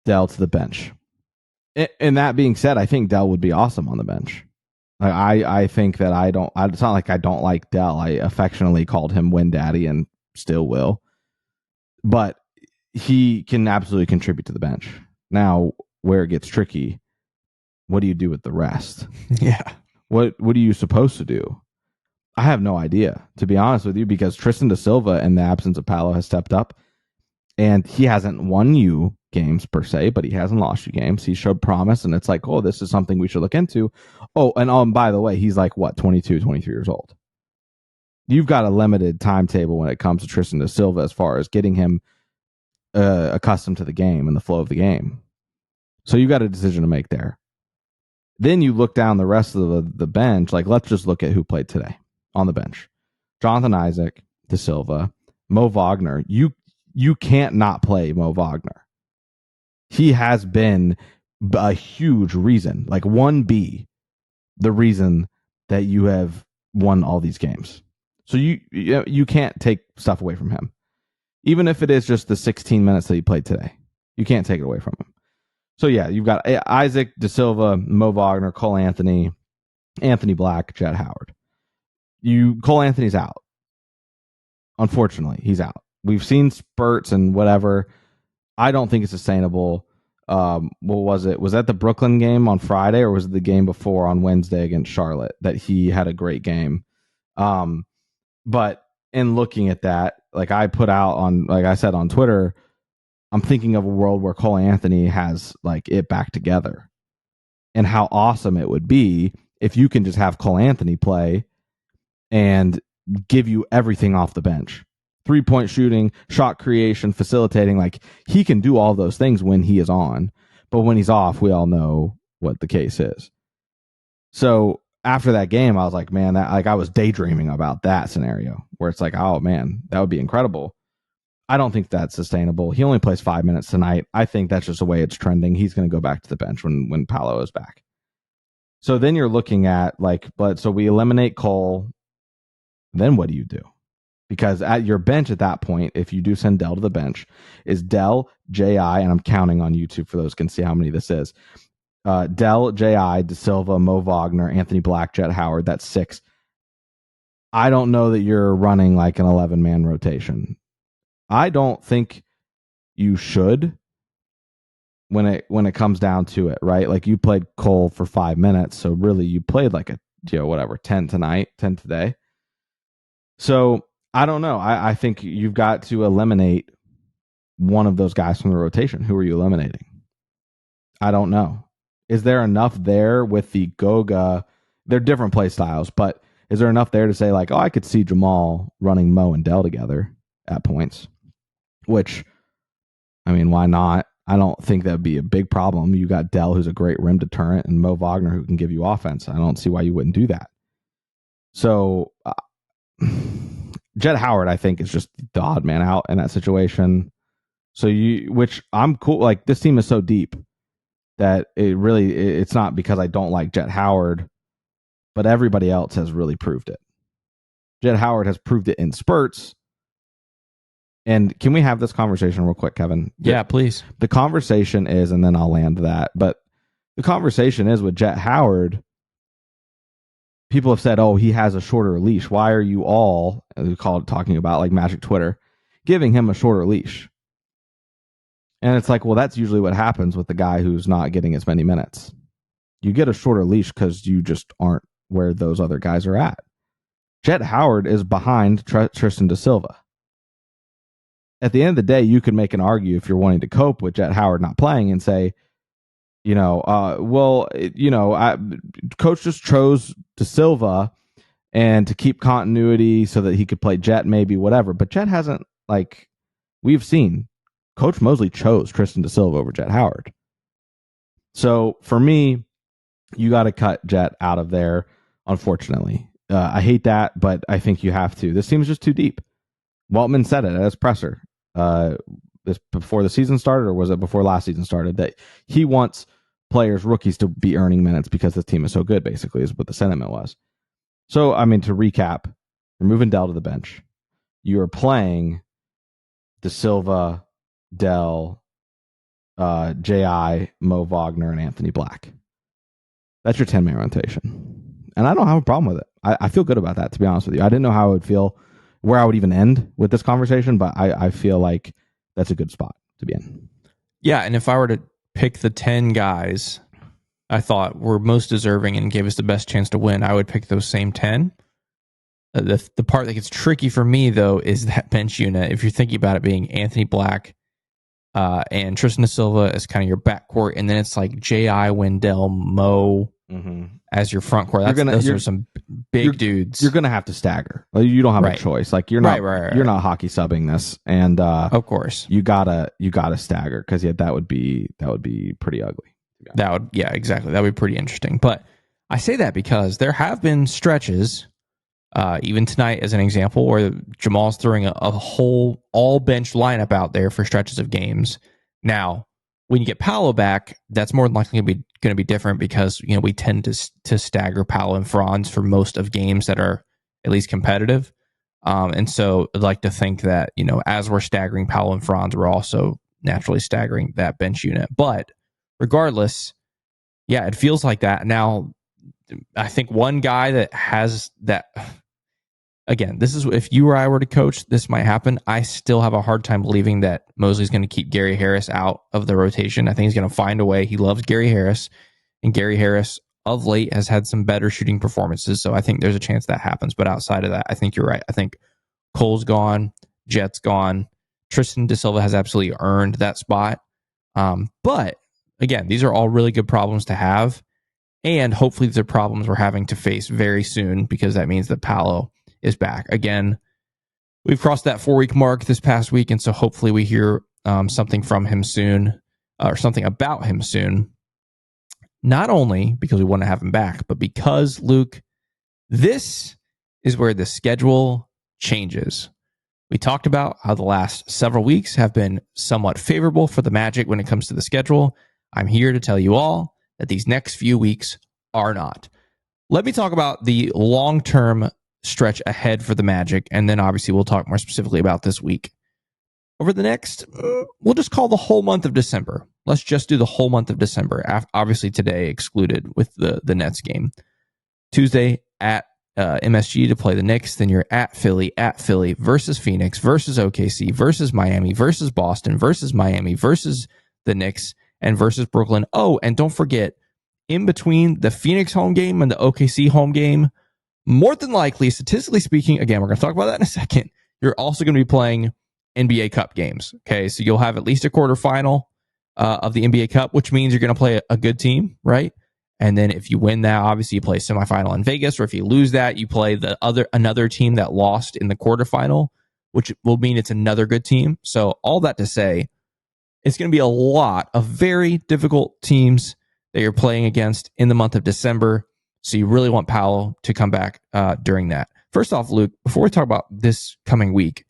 Dell to the bench. And that being said, I think Dell would be awesome on the bench. I think that it's not like I don't like Dell. I affectionately called him Win Daddy and still will. But he can absolutely contribute to the bench. Now, where it gets tricky, what do you do with the rest? Yeah. What are you supposed to do? I have no idea, to be honest with you, because Tristan da Silva, in the absence of Paolo, has stepped up. And he hasn't won you games per se, but he hasn't lost you games. He showed promise, and it's like, oh, this is something we should look into. Oh, and by the way, he's like, 22, 23 years old. You've got a limited timetable when it comes to Tristan da Silva as far as getting him accustomed to the game and the flow of the game. So you've got a decision to make there. Then you look down the rest of the bench. Like, let's just look at who played today on the bench. Jonathan Isaac, da Silva, Mo Wagner. You can't not play Mo Wagner. He has been a huge reason, like 1B, the reason that you have won all these games. So you can't take stuff away from him. Even if it is just the 16 minutes that he played today. You can't take it away from him. So yeah, you've got Isaac, da Silva, Mo Wagner, Cole Anthony, Anthony Black, Jett Howard. Cole Anthony's out. Unfortunately, he's out. We've seen spurts and whatever. I don't think it's sustainable. What was it? Was that the Brooklyn game on Friday, or was it the game before on Wednesday against Charlotte that he had a great game? But in looking at that, like I put out like I said on Twitter, I'm thinking of a world where Cole Anthony has like it back together, and how awesome it would be if you can just have Cole Anthony play and give you everything off the bench. 3-point shooting, shot creation, facilitating. Like, he can do all those things when he is on, but when he's off, we all know what the case is. So after that game, I was like, man, I was daydreaming about that scenario where it's like, oh man, that would be incredible. I don't think that's sustainable. He only plays 5 minutes tonight. I think that's just the way it's trending. He's going to go back to the bench when Paolo is back. So then you're looking at so we eliminate Cole. Then what do you do? Because at your bench at that point, if you do send Dell to the bench, is Dell, J.I., and I'm counting on YouTube for those who can see how many this is. Dell, J.I., da Silva, Mo Wagner, Anthony Black, Jett Howard. That's 6. I don't know that you're running like an 11-man rotation. I don't think you should when it comes down to it, right? Like, you played Cole for 5 minutes, so really you played like 10 tonight, 10 today. So I don't know. I think you've got to eliminate one of those guys from the rotation. Who are you eliminating? I don't know. Is there enough there with the Goga? They're different play styles, but is there enough there to say like, oh, I could see Jamal running Mo and Dell together at points? Which, I mean, why not? I don't think that would be a big problem. You got Dell, who's a great rim deterrent, and Mo Wagner, who can give you offense. I don't see why you wouldn't do that. So Jett Howard, I think, is just the odd man out in that situation. So which I'm cool. Like, this team is so deep that it's not because I don't like Jett Howard, but everybody else has really proved it. Jett Howard has proved it in spurts. And can we have this conversation real quick, Kevin? Yeah, please. The conversation is, and then I'll land that, but the conversation is with Jett Howard. People have said, oh, he has a shorter leash. Why are you all, as we call it, talking about like Magic Twitter, giving him a shorter leash? And it's like, well, that's usually what happens with the guy who's not getting as many minutes. You get a shorter leash because you just aren't where those other guys are at. Jett Howard is behind Tristan da Silva. At the end of the day, you can make an argue if you're wanting to cope with Jett Howard not playing and say, coach just chose da Silva and to keep continuity so that he could play Jett, maybe, whatever. But Jett hasn't, we've seen Coach Mosley chose Tristan Da Silva over Jet Howard. So for me, you got to cut Jet out of there, unfortunately. I hate that, but I think you have to. This team is just too deep. Waltman said it at his presser this before the season started, or was it before last season started, that he wants players, rookies, to be earning minutes because this team is so good, basically, is what the sentiment was. So, I mean, to recap, you're moving Dell to the bench. You are playing Da Silva, Dell, J.I., Mo Wagner, and Anthony Black. That's your 10-man rotation. And I don't have a problem with it. I feel good about that, to be honest with you. I didn't know how I would feel, where I would even end with this conversation, but I feel like that's a good spot to be in. Yeah, and if I were to pick the 10 guys I thought were most deserving and gave us the best chance to win, I would pick those same 10. The part that gets tricky for me, though, is that bench unit. If you're thinking about it being Anthony Black and Tristan Da Silva as kind of your backcourt, and then it's like J.I., Wendell, Mo as your front court. Those are some big dudes. You're going to have to stagger. You don't have a choice. Like you're not you're not hockey subbing this, and of course you gotta stagger, because that would be pretty ugly. Exactly. That would be pretty interesting. But I say that because there have been stretches. Even tonight, as an example, where Jamal's throwing a whole all-bench lineup out there for stretches of games. Now, when you get Paolo back, that's more than likely going to be different, because we tend to stagger Paolo and Franz for most of games that are at least competitive. And so I'd like to think that as we're staggering Paolo and Franz, we're also naturally staggering that bench unit. But regardless, yeah, it feels like that now. I think one guy that has that, again, this is, if you or I were to coach, this might happen. I still have a hard time believing that Mosley's going to keep Gary Harris out of the rotation. I think he's going to find a way. He loves Gary Harris, and Gary Harris of late has had some better shooting performances. So I think there's a chance that happens. But outside of that, I think you're right. I think Cole's gone, Jet's gone. Tristan Da Silva has absolutely earned that spot. But again, these are all really good problems to have. And hopefully these are problems we're having to face very soon, because that means that Paolo is back. Again, we've crossed that 4-week mark this past week, and so hopefully we hear something from him soon, or something about him soon. Not only because we want to have him back, but because, Luke, this is where the schedule changes. We talked about how the last several weeks have been somewhat favorable for the Magic when it comes to the schedule. I'm here to tell you all that these next few weeks are not. Let me talk about the long-term stretch ahead for the Magic, and then obviously we'll talk more specifically about this week. Over the next, we'll just call the whole month of December. Let's just do the whole month of December. Obviously today excluded with the Nets game. Tuesday at MSG to play the Knicks. Then you're at Philly versus Phoenix versus OKC versus Miami versus Boston versus Miami versus the Knicks and versus Brooklyn. Oh, and don't forget, in between the Phoenix home game and the OKC home game, more than likely, statistically speaking, again, we're going to talk about that in a second, you're also going to be playing NBA Cup games. Okay, so you'll have at least a quarterfinal of the NBA Cup, which means you're going to play a good team, right? And then if you win that, obviously you play a semifinal in Vegas, or if you lose that, you play another team that lost in the quarterfinal, which will mean it's another good team. So all that to say, it's going to be a lot of very difficult teams that you're playing against in the month of December. So you really want Paolo to come back during that. First off, Luke, before we talk about this coming week,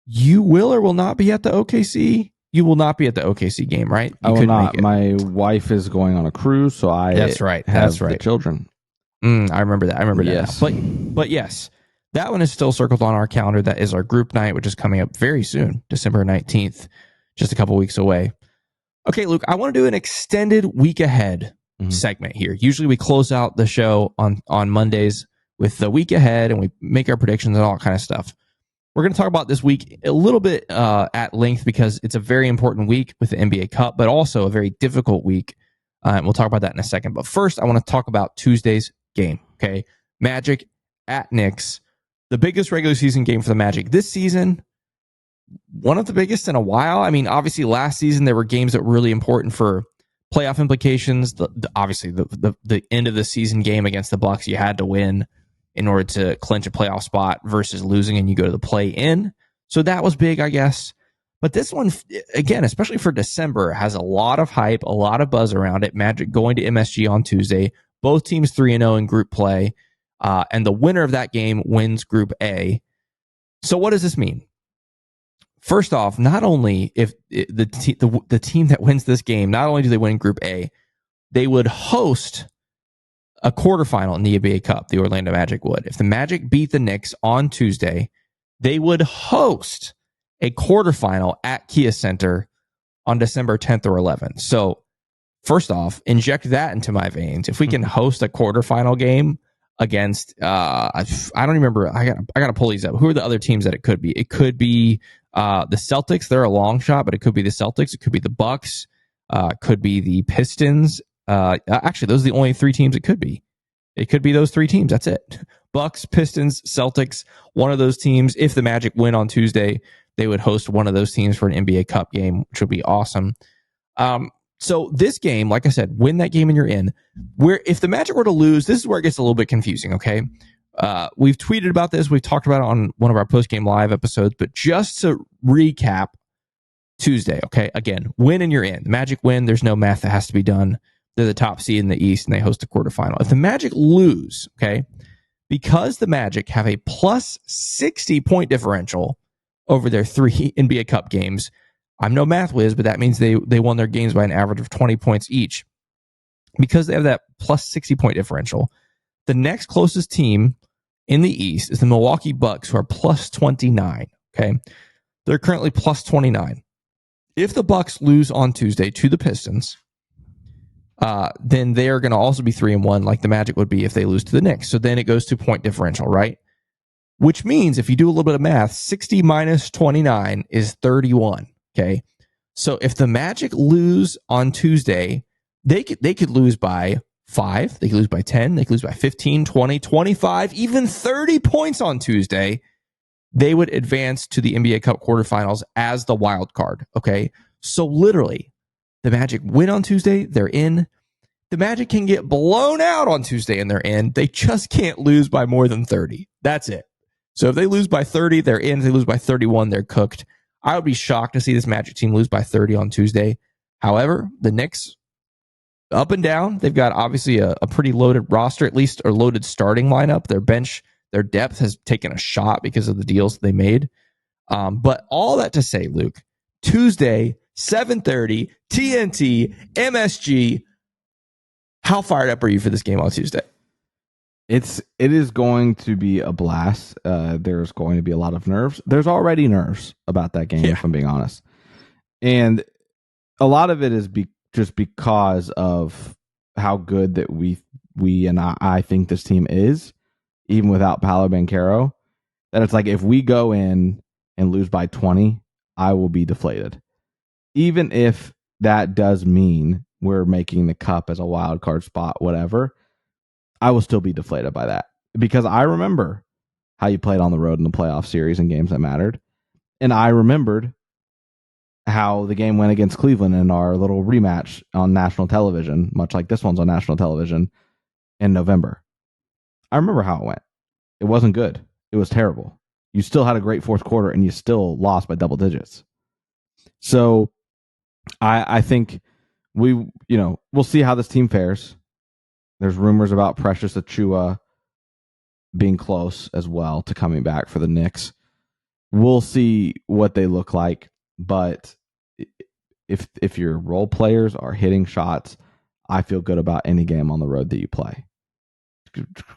you will or will not be at the OKC? You will not be at the OKC game, right? I will not. My wife is going on a cruise, so That's right. The children. I remember that. Yes. But yes, that one is still circled on our calendar. That is our group night, which is coming up very soon, December 19th, just a couple weeks away. Okay, Luke, I want to do an extended week ahead segment here. Usually we close out the show on Mondays with the week ahead, and we make our predictions and all that kind of stuff. We're going to talk about this week a little bit at length, because it's a very important week with the NBA Cup, but also a very difficult week. And we'll talk about that in a second. But first, I want to talk about Tuesday's game. Okay, Magic at Knicks, the biggest regular season game for the Magic this season. One of the biggest in a while. I mean, obviously last season there were games that were really important for playoff implications. Obviously the end of the season game against the Bucks, you had to win in order to clinch a playoff spot versus losing and you go to the play-in. So that was big, I guess. But this one, again, especially for December, has a lot of hype, a lot of buzz around it. Magic going to MSG on Tuesday. Both teams 3-0 in group play. And the winner of that game wins Group A. So what does this mean? First off, not only if the team that wins this game, not only do they win Group A, they would host a quarterfinal in the NBA Cup, the Orlando Magic would. If the Magic beat the Knicks on Tuesday, they would host a quarterfinal at Kia Center on December 10th or 11th. So first off, inject that into my veins. If we can host a quarterfinal game against, I don't remember. I got to pull these up. Who are the other teams that it could be? It could be the Celtics. They're a long shot, but it could be the Celtics. It could be the Bucks. Could be the Pistons. Actually, those are the only three teams it could be. It could be those three teams. That's it. Bucks, Pistons, Celtics. One of those teams. If the Magic win on Tuesday, they would host one of those teams for an NBA Cup game, which would be awesome. So this game, like I said, win that game and you're in. Where if the Magic were to lose, this is where it gets a little bit confusing, okay? We've tweeted about this. We've talked about it on one of our post-game live episodes, but just to recap Tuesday, okay? Again, win and you're in. The Magic win, there's no math that has to be done. They're the top seed in the East and they host a quarterfinal. If the Magic lose, okay, because the Magic have a plus 60 point differential over their 3 NBA Cup games, I'm no math whiz, but that means they won their games by an average of 20 points each. Because they have that plus 60 point differential, the next closest team in the East is the Milwaukee Bucks, who are plus 29. Okay. They're currently plus 29. If the Bucks lose on Tuesday to the Pistons, then they are going to also be 3-1, like the Magic would be if they lose to the Knicks. So then it goes to point differential, right? Which means if you do a little bit of math, 60 minus 29 is 31. Okay. So if the Magic lose on Tuesday, they could lose by 5, they could lose by 10, they could lose by 15, 20, 25, even 30 points on Tuesday. They would advance to the NBA Cup quarterfinals as the wild card. Okay. So literally, the Magic win on Tuesday, they're in. The Magic can get blown out on Tuesday and they're in. They just can't lose by more than 30. That's it. So if they lose by 30, they're in. If they lose by 31, they're cooked. I would be shocked to see this Magic team lose by 30 on Tuesday. However, the Knicks, up and down, they've got obviously a pretty loaded roster, at least a loaded starting lineup. Their bench, their depth has taken a shot because of the deals they made. But all that to say, Luke, Tuesday, 7:30, TNT, MSG. How fired up are you for this game on Tuesday? It is going to be a blast. There's going to be a lot of nerves. There's already nerves about that game, if I'm being honest. And a lot of it is just because of how good that we and I think this team is, even without Paolo Banchero. That it's like if we go in and lose by 20, I will be deflated. Even if that does mean we're making the cup as a wild card spot, whatever, I will still be deflated by that because I remember how you played on the road in the playoff series and games that mattered. And I remembered how the game went against Cleveland in our little rematch on national television, much like this one's on national television in November. I remember how it went. It wasn't good. It was terrible. You still had a great fourth quarter and you still lost by double digits. So I think we'll see how this team fares. There's rumors about Precious Achiuwa being close as well to coming back for the Knicks. We'll see what they look like, but if your role players are hitting shots, I feel good about any game on the road that you play,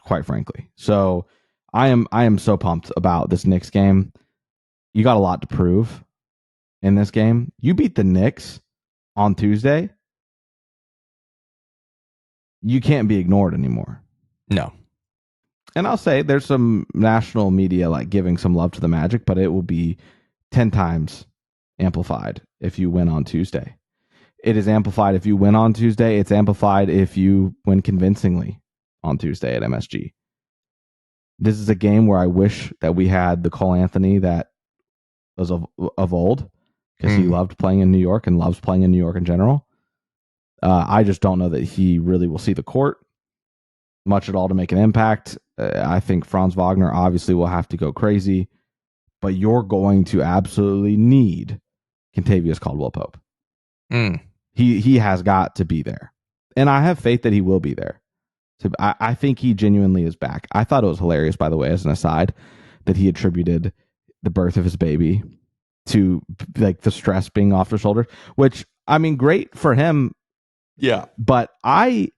quite frankly. So I am so pumped about this Knicks game. You got a lot to prove in this game. You beat the Knicks on Tuesday. You can't be ignored anymore. No. And I'll say there's some national media like giving some love to the Magic, but it will be 10 times amplified if you win on Tuesday. It is amplified if you win on Tuesday. It's amplified if you win convincingly on Tuesday at MSG. This is a game where I wish that we had the Cole Anthony that was of old, because he loved playing in New York and loves playing in New York in general. I just don't know that he really will see the court much at all to make an impact. I think Franz Wagner obviously will have to go crazy, but you're going to absolutely need Kentavious Caldwell-Pope. Mm. He has got to be there. And I have faith that he will be there. So I think he genuinely is back. I thought it was hilarious, by the way, as an aside, that he attributed the birth of his baby to like the stress being off their shoulders, which, I mean, great for him. Yeah. But this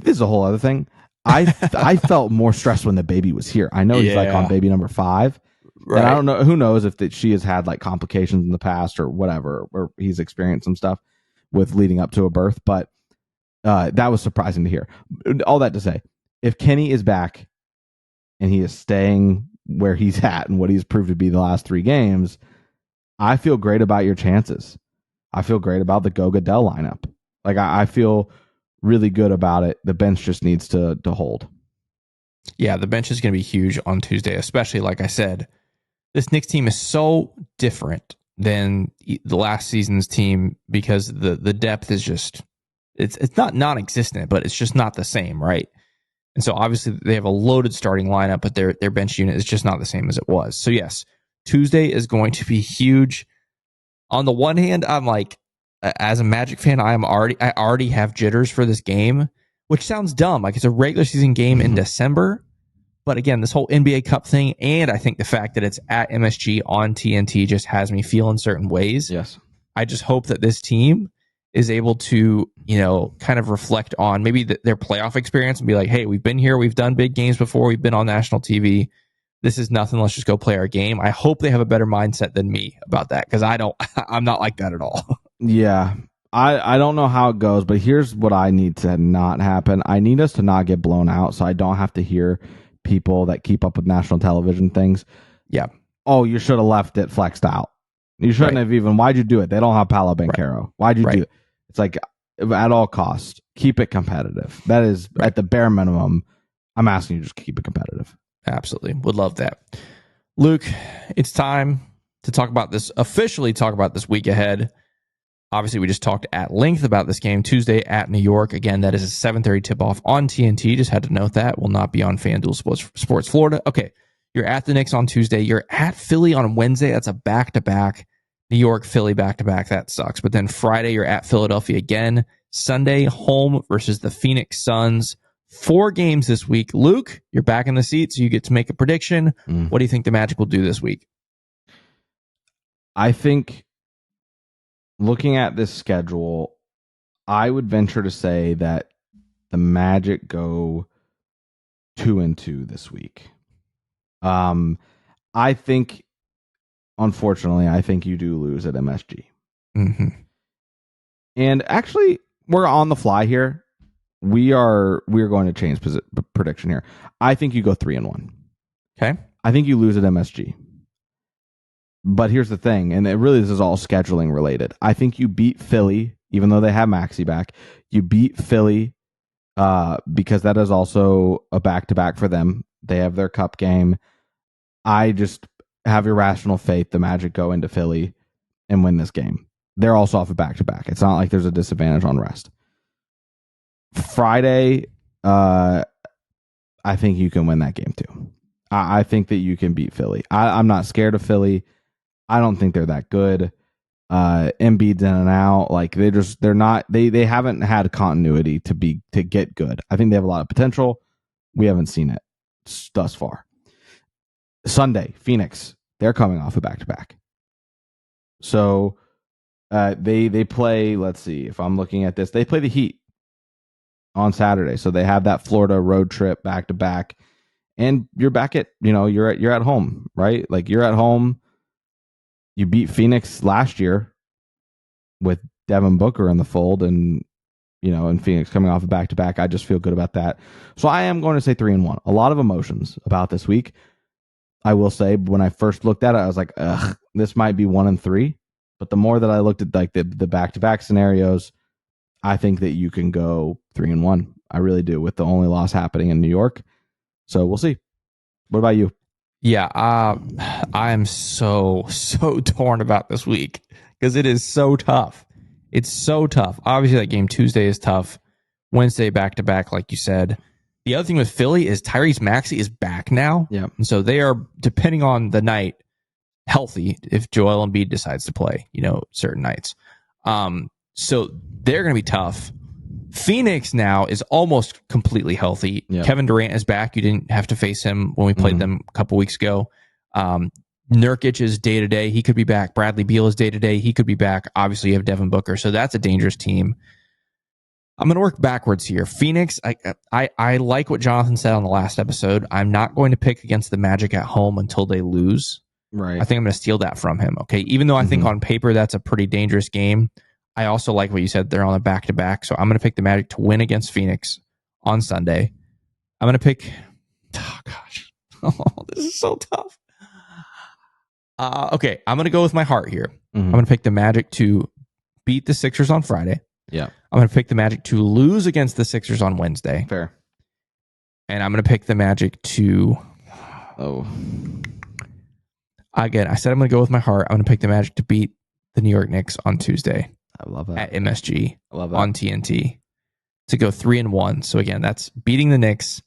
is a whole other thing. I felt more stressed when the baby was here. I know he's like on baby number 5. Right. And I don't know, who knows if she has had like complications in the past or whatever, or he's experienced some stuff with leading up to a birth, but that was surprising to hear. All that to say, if Kenny is back and he is staying where he's at and what he's proved to be the last 3 games, I feel great about your chances. I feel great about the Go Goodell lineup. Like I feel really good about it. The bench just needs to hold. Yeah, the bench is going to be huge on Tuesday, especially like I said. This Knicks team is so different than the last season's team because the depth is just it's not non-existent, but it's just not the same, right? And so obviously they have a loaded starting lineup, but their bench unit is just not the same as it was. So yes, Tuesday is going to be huge. On the one hand, I'm like, as a Magic fan, I already have jitters for this game, which sounds dumb. Like it's a regular season game in December. But again, this whole NBA Cup thing, and I think the fact that it's at MSG on TNT just has me feel in certain ways. Yes. I just hope that this team is able to, kind of reflect on maybe their playoff experience and be like, hey, we've been here. We've done big games before. We've been on national TV. This is nothing. Let's just go play our game. I hope they have a better mindset than me about that because I'm not like that at all. Yeah. I don't know how it goes, but here's what I need to not happen. I need us to not get blown out so I don't have to hear people that keep up with national television things. Yeah. Oh, you should have left it flexed out. You shouldn't have even. Why'd you do it? They don't have Paolo Banchero. Right. Why'd you do it? It's like at all costs, keep it competitive. That is at the bare minimum. I'm asking you just keep it competitive. Absolutely. Would love that. Luke, it's time to officially talk about this week ahead. Obviously, we just talked at length about this game Tuesday at New York. Again, that is a 7:30 tip-off on TNT. Just had to note that. Will not be on FanDuel Sports Florida. Okay, you're at the Knicks on Tuesday. You're at Philly on Wednesday. That's a back-to-back. New York, Philly back-to-back. That sucks. But then Friday, you're at Philadelphia again. Sunday, home versus the Phoenix Suns. 4 games this week. Luke, you're back in the seat, so you get to make a prediction. What do you think the Magic will do this week? I think, looking at this schedule, I would venture to say that the Magic go 2-2 this week. I think, unfortunately, I think you do lose at MSG. Mm-hmm. And actually, we're on the fly here. We are going to change prediction here. I think you go 3-1. Okay. I think you lose at MSG. But here's the thing, and this is all scheduling related. I think you beat Philly, even though they have Maxey back. You beat Philly because that is also a back-to-back for them. They have their cup game. I just have irrational faith the Magic go into Philly and win this game. They're also off a back-to-back. It's not like there's a disadvantage on rest. Friday, I think you can win that game too. I think that you can beat Philly. I'm not scared of Philly. I don't think they're that good. Embiid's in and out. Like they're not. They haven't had continuity to get good. I think they have a lot of potential. We haven't seen it thus far. Sunday, Phoenix. They're coming off a back-to-back. So they play. Let's see if I'm looking at this. They play the Heat on Saturday, so they have that Florida road trip back-to-back. And you're back at you're at home, right? Like you're at home. You beat Phoenix last year with Devin Booker in the fold, and Phoenix coming off a back-to-back. I just feel good about that. So I am going to say 3-1. A lot of emotions about this week. I will say, when I first looked at it, I was like, ugh, this might be 1-3. But the more that I looked at like the back-to-back scenarios, I think that you can go 3-1. I really do, with the only loss happening in New York. So we'll see. What about you? Yeah, I am so torn about this week because it is so tough. It's so tough. Obviously, that game Tuesday is tough. Wednesday back-to-back, like you said. The other thing with Philly is Tyrese Maxey is back now. Yeah. And so they are, depending on the night, healthy if Joel Embiid decides to play, certain nights. So they're going to be tough. Phoenix now is almost completely healthy. Yep. Kevin Durant is back. You didn't have to face him when we played them a couple weeks ago. Nurkic is day-to-day. He could be back. Bradley Beal is day-to-day. He could be back. Obviously, you have Devin Booker, so that's a dangerous team. I'm going to work backwards here. Phoenix, I like what Jonathan said on the last episode. I'm not going to pick against the Magic at home until they lose. Right. I think I'm going to steal that from him, okay? Even though I think on paper that's a pretty dangerous game, I also like what you said. They're on a back-to-back, so I'm going to pick the Magic to win against Phoenix on Sunday. I'm going to pick... Oh, gosh. Oh, this is so tough. Okay, I'm going to go with my heart here. I'm going to pick the Magic to beat the Sixers on Friday. Yeah. I'm going to pick the Magic to lose against the Sixers on Wednesday. Fair. And I'm going to pick the Magic to... Again, I said I'm going to go with my heart. I'm going to pick the Magic to beat the New York Knicks on Tuesday. I love that. At MSG. I love that. On TNT. To go 3-1. So again, that's beating the Knicks,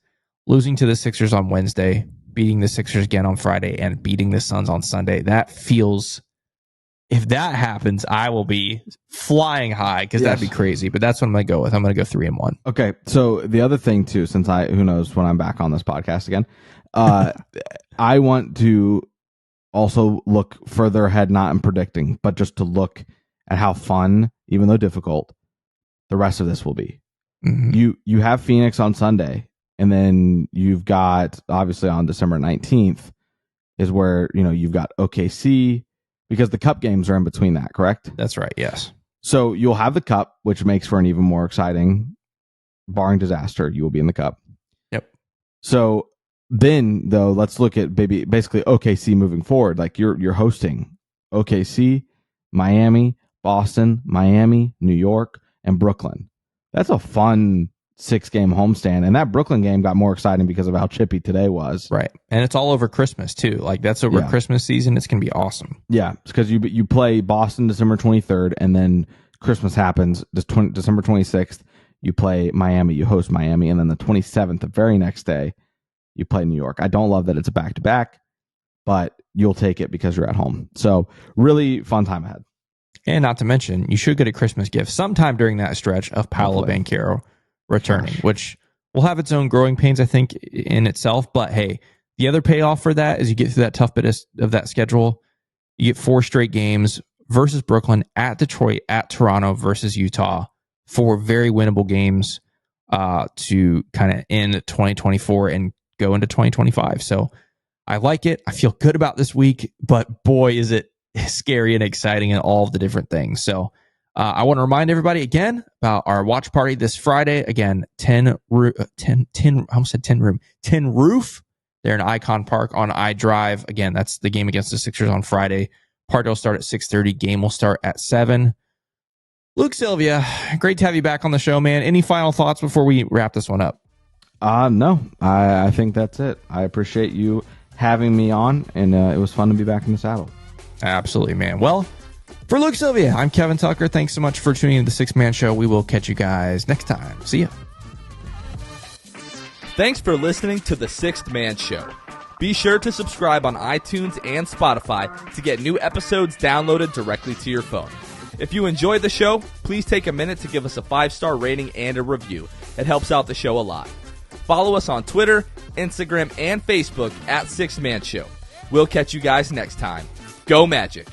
losing to the Sixers on Wednesday, beating the Sixers again on Friday, and beating the Suns on Sunday. That feels... If that happens, I will be flying high because that'd be crazy. But that's what I'm going to go with. I'm going to go 3-1. Okay. So the other thing too, since who knows when I'm back on this podcast again, I want to also look further ahead, not in predicting, but just to look at how fun, even though difficult, the rest of this will be. You have Phoenix on Sunday, and then you've got, obviously on December 19th is where, you've got OKC, because the cup games are in between that, correct? That's right, yes. So you'll have the cup, which makes for an even more exciting, barring disaster, you will be in the cup. Yep. So then, though, let's look at basically OKC moving forward. Like you're hosting OKC, Miami, Boston, Miami, New York, and Brooklyn. That's a fun 6-game homestand, and that Brooklyn game got more exciting because of how chippy today was. Right, and it's all over Christmas too. Like that's over Christmas season. It's gonna be awesome. Yeah, because you play Boston December 23rd, and then Christmas happens December 26th. You play Miami, you host Miami, and then the 27th, the very next day, you play New York. I don't love that it's a back-to-back, but you'll take it because you're at home. So really fun time ahead. And not to mention, you should get a Christmas gift sometime during that stretch of Paolo Banchero returning, which will have its own growing pains, I think, in itself. But hey, the other payoff for that is you get through that tough bit of that schedule. You get 4 straight games versus Brooklyn, at Detroit, at Toronto, versus Utah. 4 very winnable games to kind of end 2024 and go into 2025. So I like it. I feel good about this week, but boy, is it scary and exciting and all of the different things. So I want to remind everybody again about our watch party this Friday. Again, 10 Roof. They're in Icon Park on iDrive. Again, that's the game against the Sixers on Friday. Party will start at 6:30. Game will start at 7. Luke Sylvia, great to have you back on the show, man. Any final thoughts before we wrap this one up? No, I think that's it. I appreciate you having me on, and it was fun to be back in the saddle. Absolutely, man. Well, for Luke Sylvia, I'm Kevin Tucker. Thanks so much for tuning in to the Six Man Show. We will catch you guys next time. See ya. Thanks for listening to the Sixth Man Show. Be sure to subscribe on iTunes and Spotify to get new episodes downloaded directly to your phone. If you enjoyed the show, please take a minute to give us a 5-star rating and a review. It helps out the show a lot. Follow us on Twitter, Instagram, and Facebook at Sixth Man Show. We'll catch you guys next time. Go Magic!